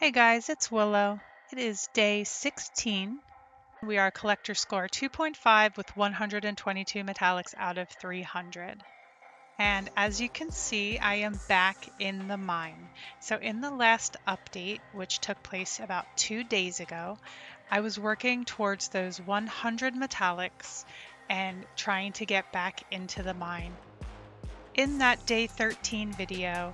Hey guys, it's Willow. It is day 16. We are collector score 2.5 with 122 metallics out of 300. And as you can see, I am back in the mine. So in the last update, which took place about 2 days ago, I was working towards those 100 metallics and trying to get back into the mine. In that day 13 video,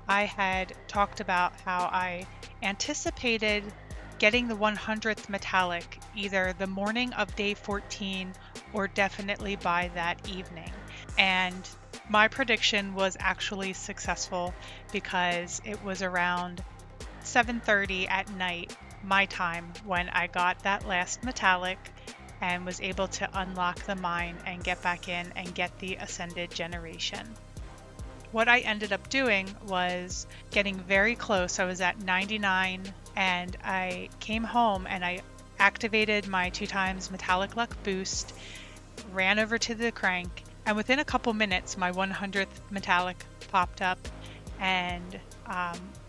I had talked about how I anticipated getting the 100th metallic either the morning of day 14 or definitely by that evening. And my prediction was actually successful because it was around 7:30 at night, my time, when I got that last metallic and was able to unlock the mine and get back in and get the ascended generation. What I ended up doing was getting very close. I was at 99 and I came home and I activated my 2x metallic luck boost, ran over to the crank, and within a couple minutes my 100th metallic popped up and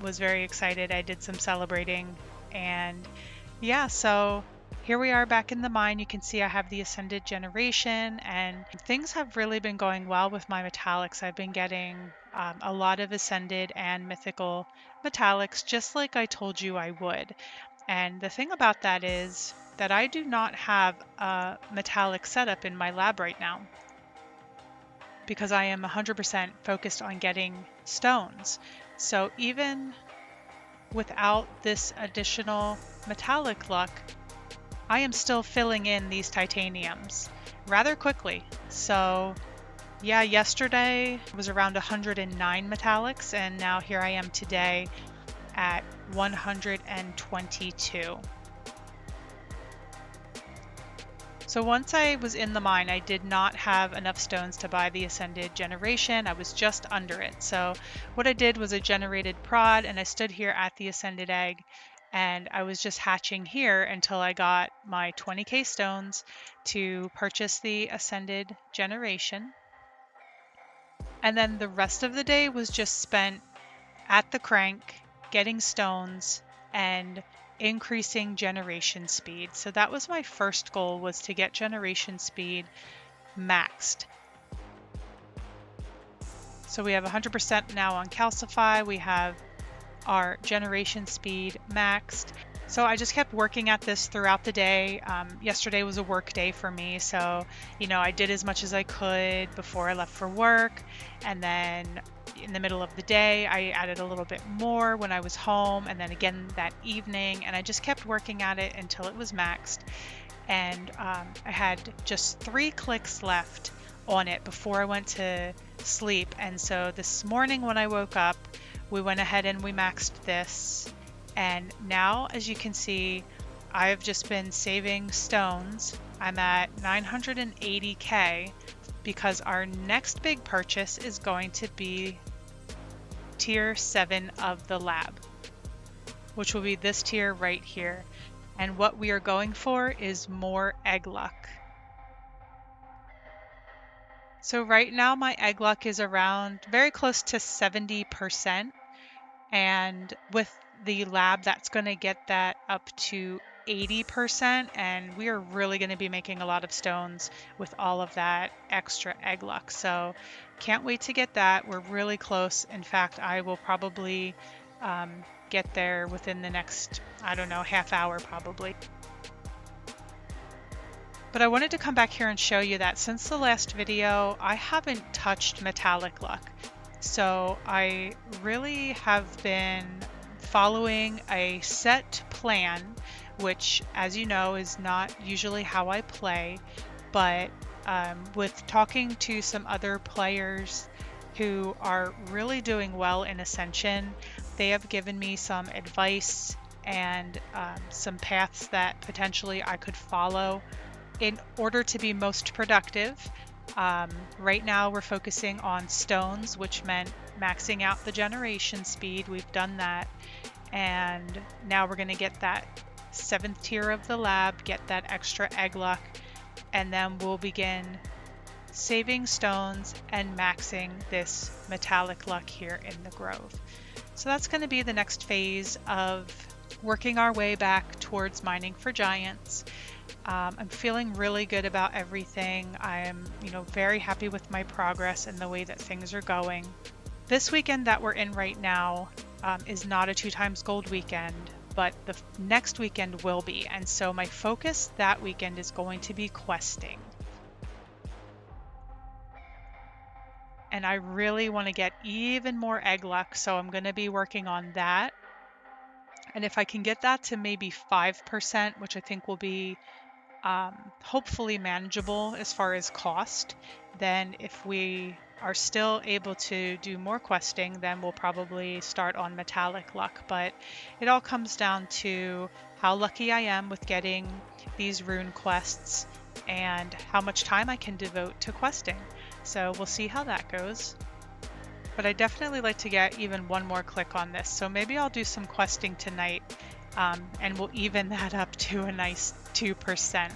was very excited. I did some celebrating and yeah, so here we are back in the mine. You can see I have the ascended generation and things have really been going well with my metallics. I've been getting a lot of ascended and mythical metallics just like I told you I would. And the thing about that is that I do not have a metallic setup in my lab right now because I am 100% focused on getting stones. So even without this additional metallic luck, I am still filling in these titaniums rather quickly. So yeah, yesterday was around 109 metallics and now here I am today at 122. So once I was in the mine, I did not have enough stones to buy the ascended generation. I was just under it. So what I did was I generated prod and I stood here at the ascended egg and I was just hatching here until I got my 20k stones to purchase the ascended generation. And then the rest of the day was just spent at the crank, getting stones and increasing generation speed. So that was my first goal, was to get generation speed maxed. So we have 100% now on calcify. We have our generation speed maxed. So I just kept working at this throughout the day. Yesterday was a work day for me, so I did as much as I could before I left for work, and then in the middle of the day I added a little bit more when I was home, and then again that evening, and I just kept working at it until it was maxed. And I had just 3 clicks left on it before I went to sleep, and so this morning when I woke up, we went ahead and we maxed this. And now, as you can see, I've just been saving stones. I'm at 980k because our next big purchase is going to be tier 7 of the lab, which will be this tier right here. And what we are going for is more egg luck. So right now my egg luck is around very close to 70%. And with the lab, that's going to get that up to 80%, and we are really going to be making a lot of stones with all of that extra egg luck. So can't wait to get that. We're really close. In fact, I will probably get there within the next, I don't know, half hour probably. But I wanted to come back here and show you that since the last video, I haven't touched metallic luck. So I really have been following a set plan, which, as you know, is not usually how I play, but with talking to some other players who are really doing well in Ascension, they have given me some advice and some paths that potentially I could follow in order to be most productive. Right now we're focusing on stones, which meant maxing out the generation speed. We've done that, and now we're going to get that 7th tier of the lab, get that extra egg luck, and then we'll begin saving stones and maxing this metallic luck here in the grove. So that's going to be the next phase of working our way back towards mining for giants. I'm feeling really good about everything. I'm, very happy with my progress and the way that things are going. This weekend that we're in right now is not a 2 times gold weekend, but the next weekend will be. And so my focus that weekend is going to be questing. And I really want to get even more egg luck, so I'm going to be working on that. And if I can get that to maybe 5%, which I think will be hopefully manageable as far as cost, then if we are still able to do more questing, then we'll probably start on metallic luck. But it all comes down to how lucky I am with getting these rune quests and how much time I can devote to questing. So we'll see how that goes. But I definitely like to get even one more click on this. So maybe I'll do some questing tonight and we'll even that up to a nice 2%.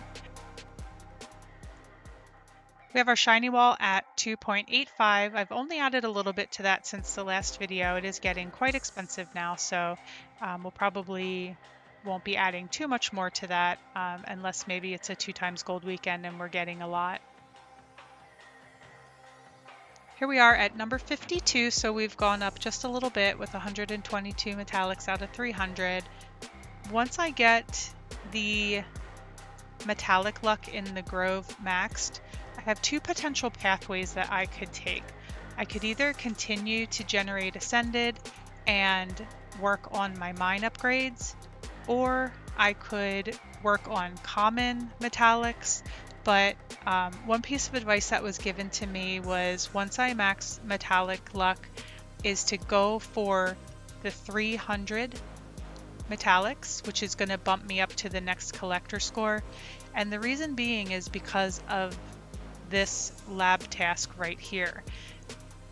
We have our shiny wall at 2.85. I've only added a little bit to that since the last video. It is getting quite expensive now, so we'll probably won't be adding too much more to that unless maybe it's a 2 times gold weekend and we're getting a lot. Here we are at number 52, so we've gone up just a little bit with 122 metallics out of 300. Once I get the metallic luck in the grove maxed, I have 2 potential pathways that I could take. I could either continue to generate Ascended and work on my mine upgrades, or I could work on common metallics. But one piece of advice that was given to me was once I max metallic luck is to go for the 300 metallics, which is going to bump me up to the next collector score. And the reason being is because of this lab task right here.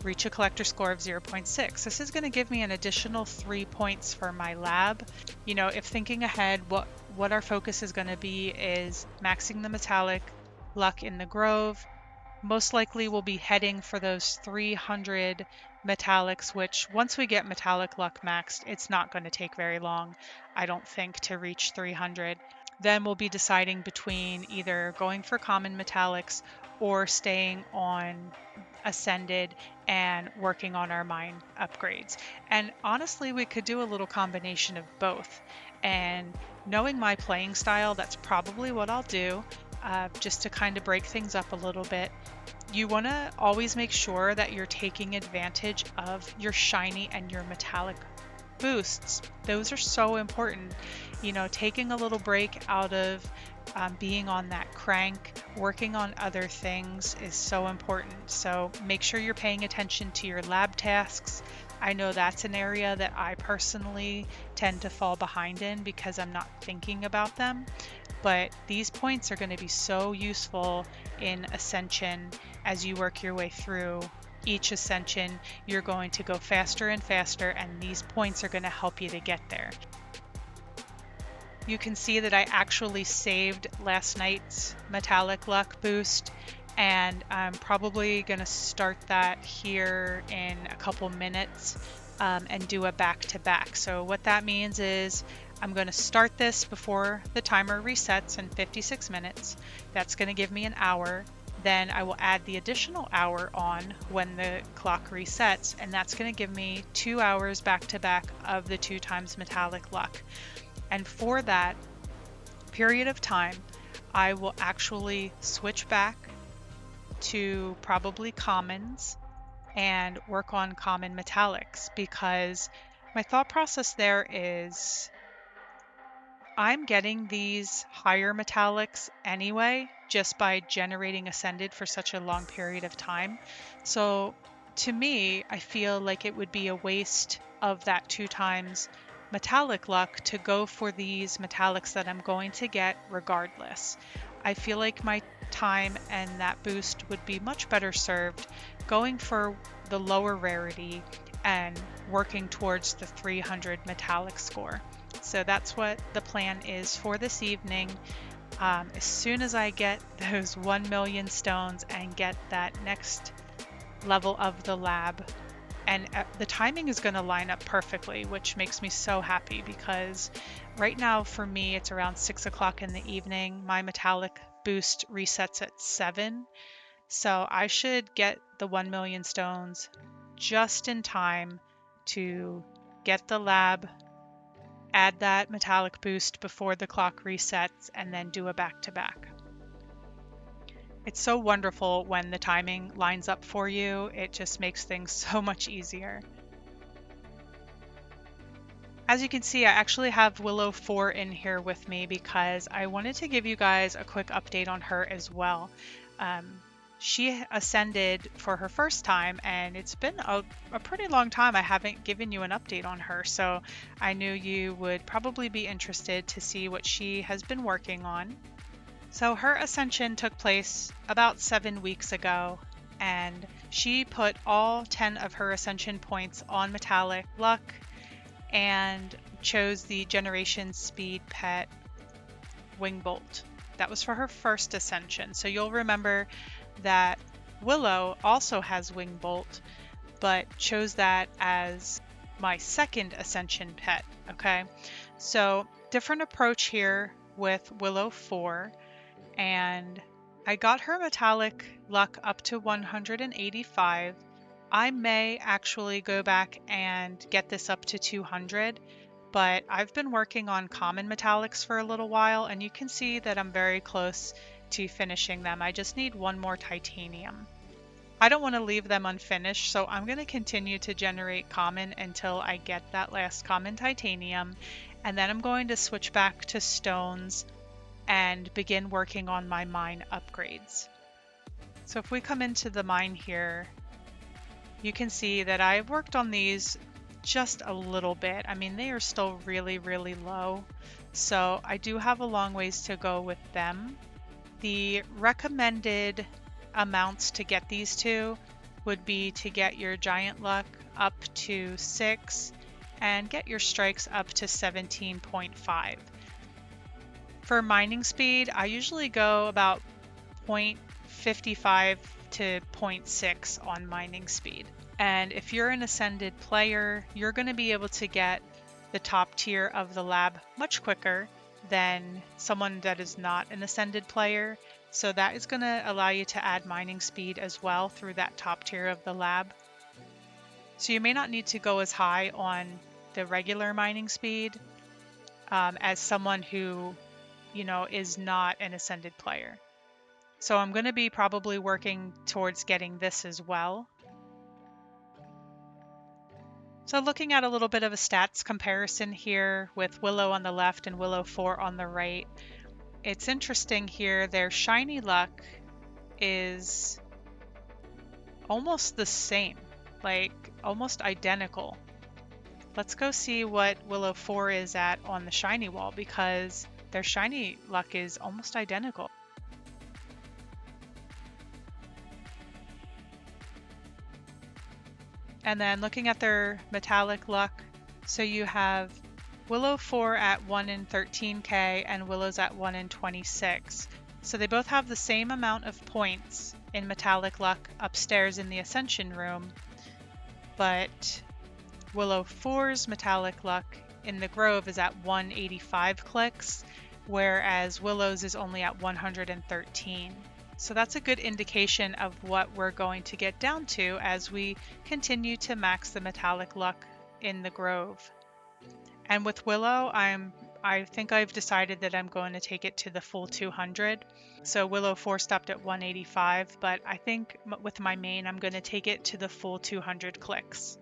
Reach a collector score of 0.6. This is going to give me an additional 3 points for my lab. If thinking ahead, what our focus is going to be is maxing the metallic luck in the grove. Most likely we'll be heading for those 300 metallics, which once we get metallic luck maxed, it's not going to take very long, I don't think, to reach 300. Then we'll be deciding between either going for common metallics or staying on Ascended and working on our mine upgrades. And honestly, we could do a little combination of both. And knowing my playing style, that's probably what I'll do, just to kind of break things up a little bit. You want to always make sure that you're taking advantage of your shiny and your metallic boosts. Those are so important. Taking a little break out of being on that crank, working on other things is so important. So make sure you're paying attention to your lab tasks. I know that's an area that I personally tend to fall behind in because I'm not thinking about them. But these points are going to be so useful in Ascension. As you work your way through each Ascension, you're going to go faster and faster, and these points are going to help you to get there. You can see that I actually saved last night's metallic luck boost, and I'm probably going to start that here in a couple minutes and do a back-to-back. So what that means is I'm going to start this before the timer resets in 56 minutes. That's going to give me an hour. Then I will add the additional hour on when the clock resets, and that's going to give me 2 hours back-to-back of the 2 times metallic luck. And for that period of time, I will actually switch back to probably commons and work on common metallics, because my thought process there is I'm getting these higher metallics anyway just by generating Ascended for such a long period of time. So to me, I feel like it would be a waste of that 2 times metallic luck to go for these metallics that I'm going to get regardless. I feel like my time and that boost would be much better served going for the lower rarity and working towards the 300 metallic score. So that's what the plan is for this evening. As soon as I get those 1 million stones and get that next level of the lab And the timing is going to line up perfectly, which makes me so happy because right now for me it's around 6 o'clock in the evening. My metallic boost resets at 7, so I should get the 1 million stones just in time to get the lab, add that metallic boost before the clock resets, and then do a back-to-back. It's so wonderful when the timing lines up for you. It just makes things so much easier. As you can see, I actually have Willow 4 in here with me because I wanted to give you guys a quick update on her as well. She ascended for her first time, and it's been a pretty long time I haven't given you an update on her, so I knew you would probably be interested to see what she has been working on. So her ascension took place about 7 weeks ago, and she put all 10 of her ascension points on metallic luck and chose the generation speed pet Wingbolt. That was for her first ascension. So you'll remember that Willow also has Wingbolt, but chose that as my second ascension pet. Okay, so different approach here with Willow 4. And I got her metallic luck up to 185. I may actually go back and get this up to 200, but I've been working on common metallics for a little while, and you can see that I'm very close to finishing them. I just need one more titanium. I don't want to leave them unfinished, so I'm going to continue to generate common until I get that last common titanium, and then I'm going to switch back to stones and begin working on my mine upgrades. So if we come into the mine here, you can see that I've worked on these just a little bit. I mean, they are still really, really low, so I do have a long ways to go with them. The recommended amounts to get these to would be to get your giant luck up to 6 and get your strikes up to 17.5. For mining speed, I usually go about 0.55 to 0.6 on mining speed. And if you're an ascended player, you're going to be able to get the top tier of the lab much quicker than someone that is not an ascended player. So that is going to allow you to add mining speed as well through that top tier of the lab. So you may not need to go as high on the regular mining speed as someone who is not an ascended player. So I'm going to be probably working towards getting this as well. So looking at a little bit of a stats comparison here with Willow on the left and Willow 4 on the right, it's interesting here, their shiny luck is almost the same, like almost identical. Let's go see what Willow 4 is at on the shiny wall, because their shiny luck is almost identical. And then looking at their metallic luck, so you have Willow 4 at 1 in 13k and Willow's at 1 in 26. So they both have the same amount of points in metallic luck upstairs in the Ascension room, but Willow 4's metallic luck in the Grove is at 185 clicks, whereas Willow's is only at 113. So that's a good indication of what we're going to get down to as we continue to max the metallic luck in the Grove. And with Willow, I think I've decided that I'm going to take it to the full 200. So Willow 4 stopped at 185, but I think with my main, I'm going to take it to the full 200 clicks.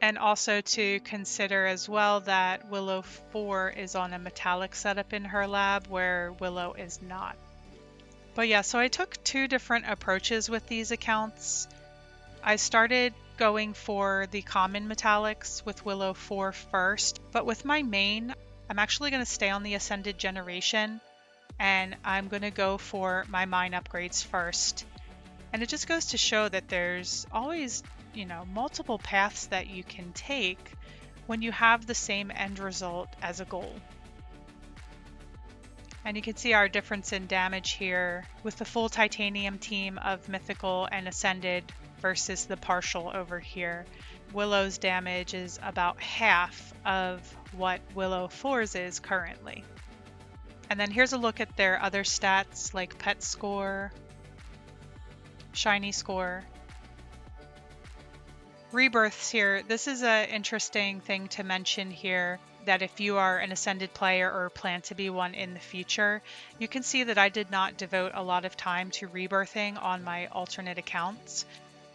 And also to consider as well that Willow 4 is on a metallic setup in her lab where Willow is not. But yeah, so I took two different approaches with these accounts. I started going for the common metallics with Willow 4 first, but with my main, I'm actually going to stay on the Ascended generation, and I'm going to go for my mine upgrades first. And it just goes to show that there's always, multiple paths that you can take when you have the same end result as a goal. And you can see our difference in damage here with the full titanium team of mythical and ascended versus the partial over here. Willow's damage is about half of what Willow 4's is currently. And then here's a look at their other stats like pet score, shiny score, rebirths here. This is an interesting thing to mention here, that if you are an Ascended player or plan to be one in the future, you can see that I did not devote a lot of time to rebirthing on my alternate accounts.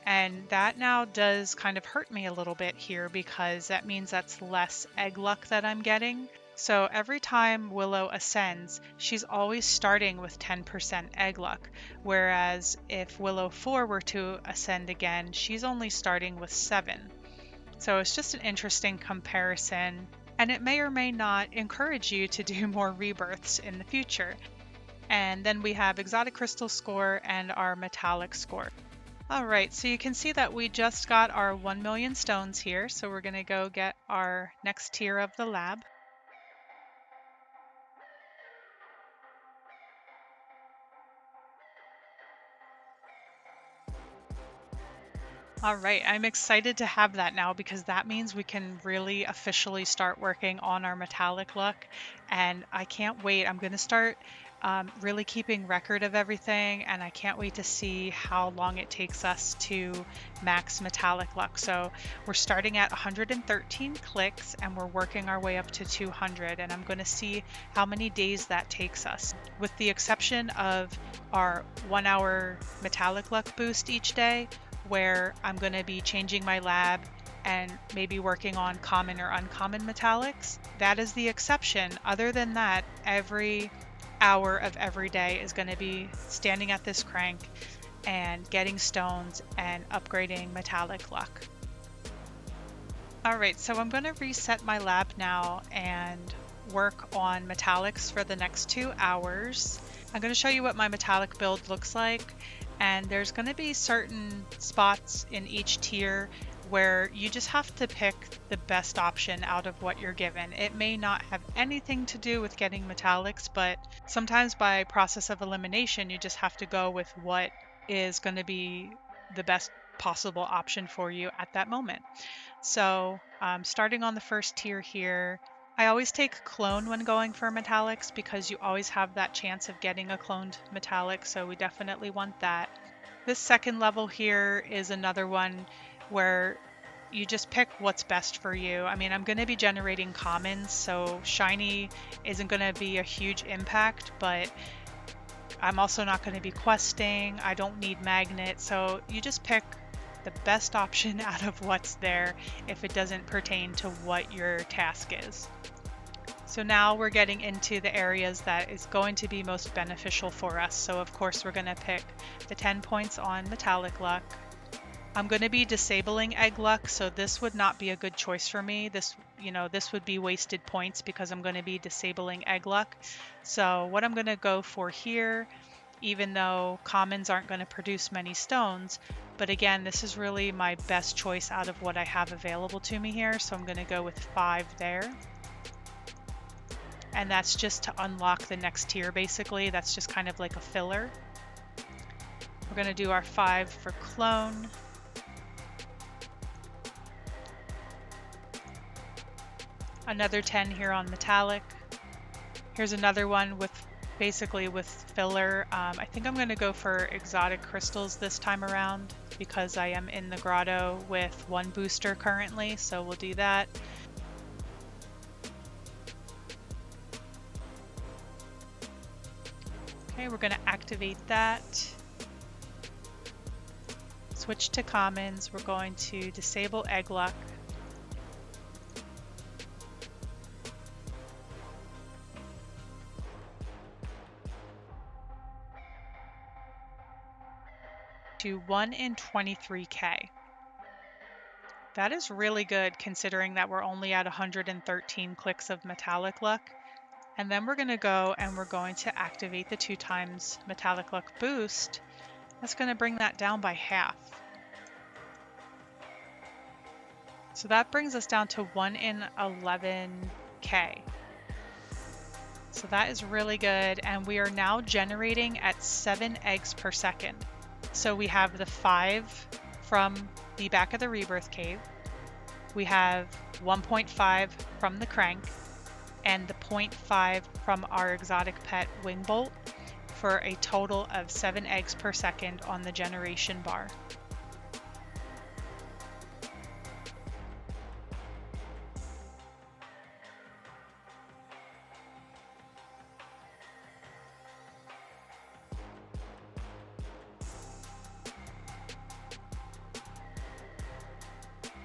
And that now does kind of hurt me a little bit here, because that means that's less egg luck that I'm getting. So every time Willow ascends, she's always starting with 10% egg luck, whereas if Willow 4 were to ascend again, she's only starting with 7. So it's just an interesting comparison, and it may or may not encourage you to do more rebirths in the future. And then we have exotic crystal score and our metallic score. Alright, so you can see that we just got our 1 million stones here, so we're going to go get our next tier of the lab. Alright, I'm excited to have that now, because that means we can really officially start working on our metallic luck, and I can't wait. I'm going to start really keeping record of everything, and I can't wait to see how long it takes us to max metallic luck. So we're starting at 113 clicks and we're working our way up to 200, and I'm going to see how many days that takes us. With the exception of our 1 hour metallic luck boost each day, where I'm going to be changing my lab and maybe working on common or uncommon metallics. That is the exception. Other than that, every hour of every day is going to be standing at this crank and getting stones and upgrading metallic luck. Alright, so I'm going to reset my lab now and work on metallics for the next 2 hours. I'm going to show you what my metallic build looks like, and there's going to be certain spots in each tier where you just have to pick the best option out of what you're given. It may not have anything to do with getting metallics, but sometimes by process of elimination, you just have to go with what is going to be the best possible option for you at that moment. So starting on the first tier here, I always take clone when going for metallics, because you always have that chance of getting a cloned metallic, so we definitely want that. This second level here is another one where you just pick what's best for you. I mean, I'm going to be generating commons, so shiny isn't going to be a huge impact, but I'm also not going to be questing. I don't need magnet, so you just pick the best option out of what's there if it doesn't pertain to what your task is. So now we're getting into the areas that is going to be most beneficial for us. So of course we're going to pick the 10 points on metallic luck. I'm going to be disabling egg luck, so this would not be a good choice for me. This would be wasted points because I'm going to be disabling egg luck. So what I'm going to go for here, even though commons aren't going to produce many stones, but again, this is really my best choice out of what I have available to me here, so I'm going to go with 5 there. And that's just to unlock the next tier, basically. That's just kind of like a filler. We're going to do our 5 for clone. Another 10 here on metallic. Here's another one with basically with filler. I think I'm going to go for exotic crystals this time around, because I am in the grotto with 1 booster currently, so we'll do that. Okay, we're going to activate that. Switch to commons. We're going to disable egg luck. To 1 in 23k. That is really good, considering that we're only at 113 clicks of metallic luck. And then we're going to go and we're going to activate the 2 times metallic luck boost. That's going to bring that down by half. So that brings us down to 1 in 11k. So that is really good, and we are now generating at 7 eggs per second. So we have the 5 from the back of the rebirth cave. We have 1.5 from the crank and the 0.5 from our exotic pet Wingbolt for a total of 7 eggs per second on the generation bar.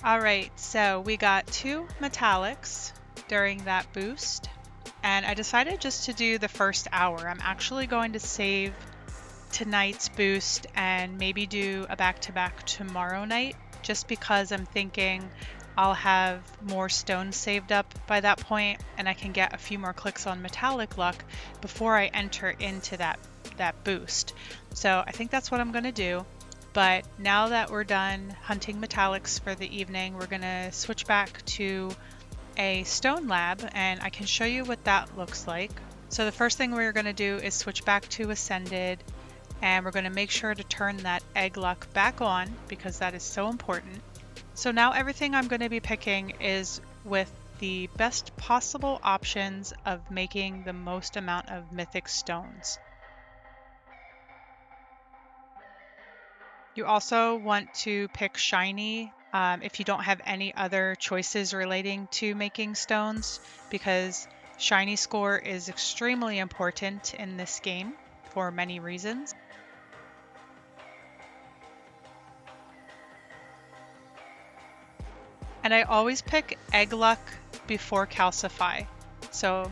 Alright, so we got 2 metallics during that boost, and I decided just to do the first hour. I'm actually going to save tonight's boost and maybe do a back-to-back tomorrow night, just because I'm thinking I'll have more stones saved up by that point and I can get a few more clicks on metallic luck before I enter into that boost. So I think that's what I'm going to do. But now that we're done hunting metallics for the evening, we're going to switch back to a stone lab and I can show you what that looks like. So the first thing we're going to do is switch back to Ascended, and we're going to make sure to turn that egg luck back on because that is so important. So now everything I'm going to be picking is with the best possible options of making the most amount of mythic stones. You also want to pick shiny if you don't have any other choices relating to making stones, because shiny score is extremely important in this game for many reasons. And I always pick egg luck before calcify. So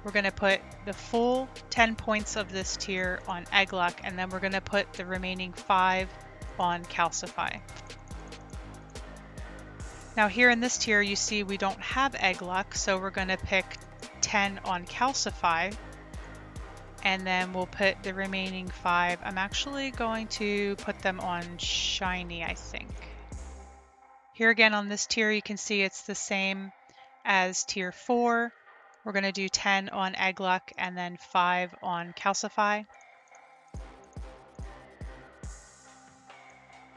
we're going to put the full 10 points of this tier on egg luck, and then we're going to put the remaining 5 on calcify. Now here in this tier you see we don't have egg luck, so we're going to pick 10 on calcify, and then we'll put the remaining 5. I'm actually going to put them on shiny, I think. Here again on this tier you can see it's the same as tier 4. We're going to do 10 on egg luck and then 5 on calcify.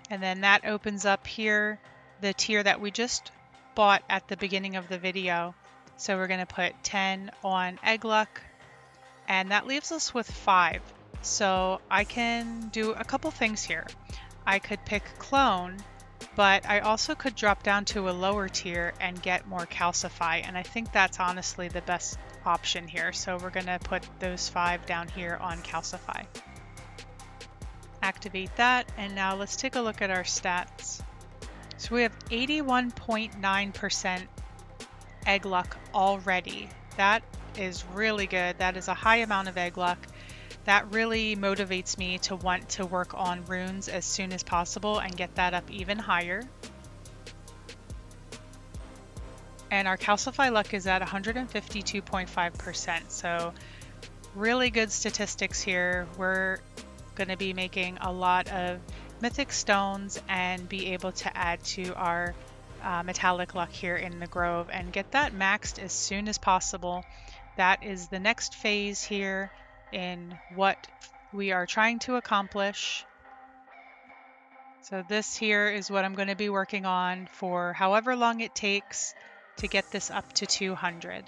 And then that opens up here the tier that we just bought at the beginning of the video. So we're going to put 10 on egg luck, and that leaves us with 5. So I can do a couple things here. I could pick clone, but I also could drop down to a lower tier and get more calcify, and I think that's honestly the best option here. So we're going to put those 5 down here on calcify. Activate that, and now let's take a look at our stats. So we have 81.9% egg luck already. That is really good. That is a high amount of egg luck. That really motivates me to want to work on runes as soon as possible and get that up even higher. And our calcify luck is at 152.5%, so really good statistics here. We're going to be making a lot of mythic stones and be able to add to our metallic luck here in the grove and get that maxed as soon as possible. That is the next phase here in what we are trying to accomplish. So this here is what I'm going to be working on for however long it takes to get this up to 200.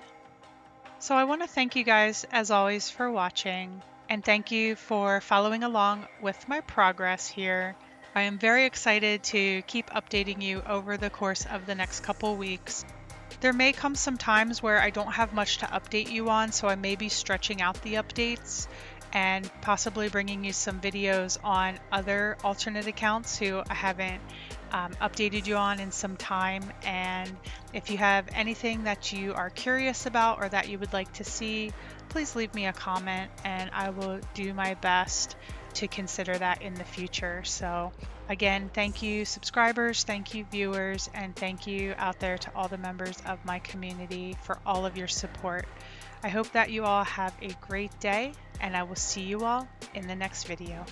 So I want to thank you guys as always for watching, and thank you for following along with my progress here. I am very excited to keep updating you over the course of the next couple weeks. There may come some times where I don't have much to update you on, so I may be stretching out the updates and possibly bringing you some videos on other alternate accounts who I haven't updated you on in some time. And if you have anything that you are curious about or that you would like to see, please leave me a comment and I will do my best to consider that in the future. So again, thank you subscribers, thank you viewers, and thank you out there to all the members of my community for all of your support. I hope that you all have a great day, and I will see you all in the next video.